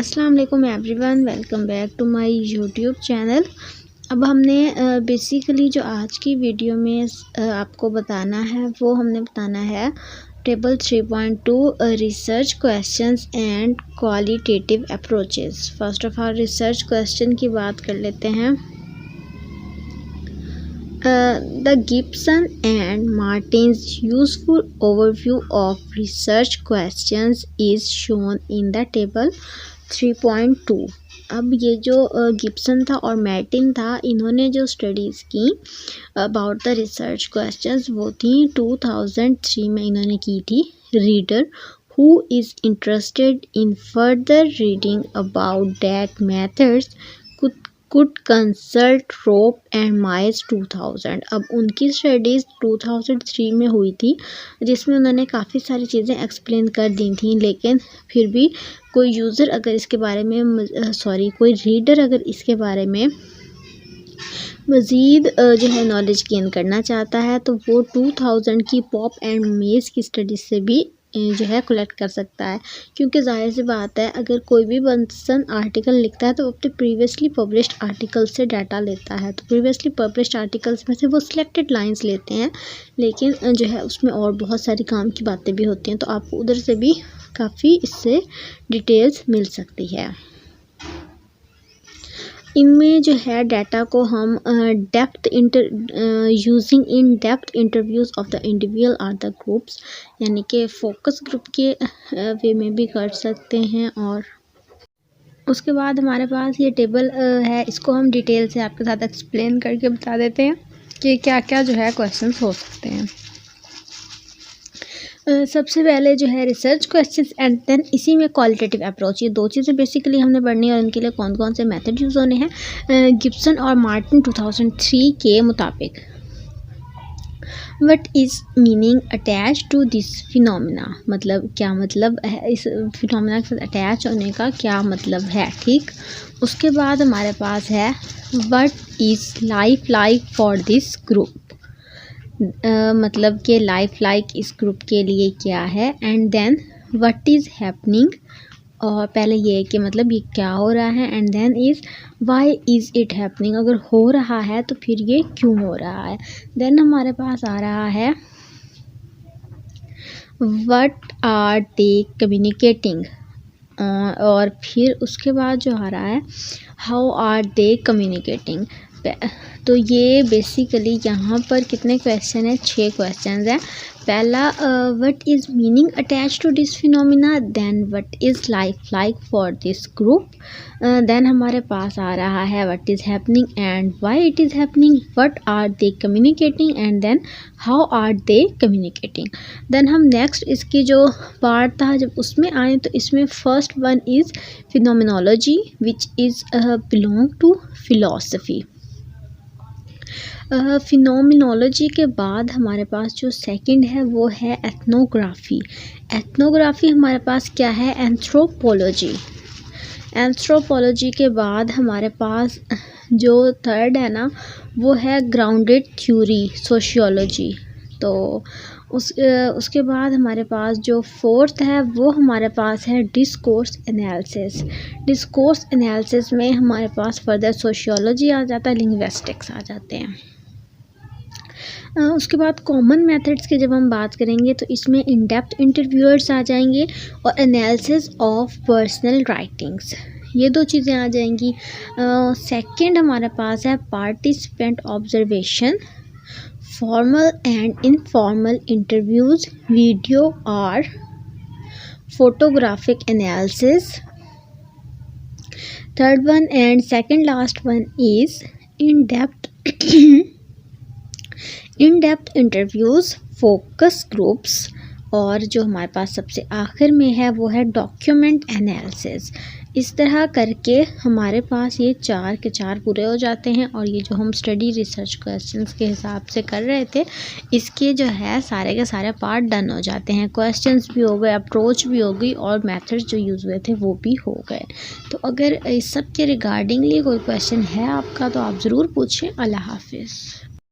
अस्सलाम वालेकुम everyone, welcome back to my YouTube channel. अब हमने बेसिकली जो आज की वीडियो में आपको बताना है वो हमने बताना है table 3.2 research questions and qualitative approaches. First of all research question की बात कर लेते हैं। The Gibson and Martin's useful overview of research questions is shown in the table 3.2। अब ये जो गिब्सन था और मार्टिन था, इन्होंने जो स्टडीज़ की अबाउट द रिसर्च क्वेश्चंस वो थी 2003 में इन्होंने की थी। Reader who is interested in further reading about that methods could consult Rope and Mice 2000। अब उनकी स्टडीज़ 2003 में हुई थी, जिसमें उन्होंने काफ़ी सारी चीज़ें एक्सप्लेन कर दी थी, लेकिन फिर भी कोई यूज़र अगर इसके बारे में कोई रीडर अगर इसके बारे में मज़ीद जो है नॉलेज गेन करना चाहता है तो वो 2000 की पॉप एंड मेज की स्टडीज़ से भी जो है कलेक्ट कर सकता है। क्योंकि जाहिर सी बात है, अगर कोई भी पर्सन आर्टिकल लिखता है तो अपने प्रीवियसली पब्लिश्ड आर्टिकल से डाटा लेता है, तो प्रीवियसली पब्लिश्ड आर्टिकल्स में से वो सिलेक्टेड लाइंस लेते हैं, लेकिन जो है उसमें और बहुत सारी काम की बातें भी होती हैं, तो आपको उधर से भी काफ़ी इससे डिटेल्स मिल सकती है। इनमें जो है डाटा को हम using in depth interviews of the individual or the groups, यानी कि फोकस ग्रुप के वे में भी कर सकते हैं। और उसके बाद हमारे पास ये टेबल है, इसको हम डिटेल से आपके साथ एक्सप्लेन करके बता देते हैं कि क्या क्या जो है क्वेश्चंस हो सकते हैं। सबसे पहले जो है रिसर्च क्वेश्चंस एंड देन इसी में क्वालिटेटिव अप्रोच, ये दो चीज़ें बेसिकली हमने पढ़नी है और इनके लिए कौन कौन से मेथड यूज़ होने हैं। गिब्सन और मार्टिन 2003 के मुताबिक what is meaning attach to this phenomena, मतलब क्या मतलब है इस फिनोमिना के साथ अटैच होने का क्या मतलब है, ठीक। उसके बाद हमारे पास है what is life like for this group, मतलब कि लाइफ लाइक इस ग्रुप के लिए क्या है। And then what is happening, और पहले ये कि मतलब ये क्या हो रहा है, and then is why is it happening, अगर हो रहा है तो फिर ये क्यों हो रहा है। देन हमारे पास आ रहा है व्हाट आर दे कम्युनिकेटिंग, और फिर उसके बाद जो आ रहा है हाउ आर दे कम्युनिकेटिंग। तो ये बेसिकली यहाँ पर कितने क्वेश्चन हैं, 6 क्वेश्चन हैं। पहला what is meaning attach to this phenomena, then what is life like for this group, then हमारे पास आ रहा है what is happening and why it is happening, what are they communicating and then how are they communicating. Then हम next इसकी जो part था जब उसमें आए तो इसमें first one is phenomenology which is belong to philosophy. Phenomenology के बाद हमारे पास जो सेकंड है वो है एथनोग्राफी। एथनोग्राफी हमारे पास क्या है, एंथ्रोपोलॉजी। एंथ्रोपोलॉजी के बाद हमारे पास जो थर्ड है ना वो है ग्राउंडेड थ्योरी सोशियोलॉजी। तो उसके बाद हमारे पास जो फोर्थ है वो हमारे पास है डिस्कोर्स एनालिसिस। डिस्कोर्स एनालिसिस में हमारे पास फर्दर सोशियोलॉजी आ जाता है, लिंग्विस्टिक्स आ जाते हैं। उसके बाद कॉमन मेथड्स की जब हम बात करेंगे तो इसमें इन डेप्थ इंटरव्यूअर्स आ जाएंगे और एनालिसिस ऑफ पर्सनल राइटिंग्स, ये दो चीज़ें आ जाएंगी। सेकंड हमारे पास है participant observation, formal and informal interviews, video और photographic analysis. Third one and second last one is in depth interviews, focus groups, और जो हमारे पास सबसे आखिर में है वो है डॉक्यूमेंट एनालिसिस। इस तरह करके हमारे पास ये 4 के 4 पूरे हो जाते हैं और ये जो हम स्टडी रिसर्च क्वेश्चंस के हिसाब से कर रहे थे इसके जो है सारे के सारे पार्ट डन हो जाते हैं। क्वेश्चंस भी हो गए, अप्रोच भी हो गई और मेथड्स जो यूज़ हुए थे वो भी हो गए। तो अगर इस सब के रिगार्डिंगली कोई क्वेश्चन है आपका तो आप ज़रूर पूछें। अल्लाह हाफिज़।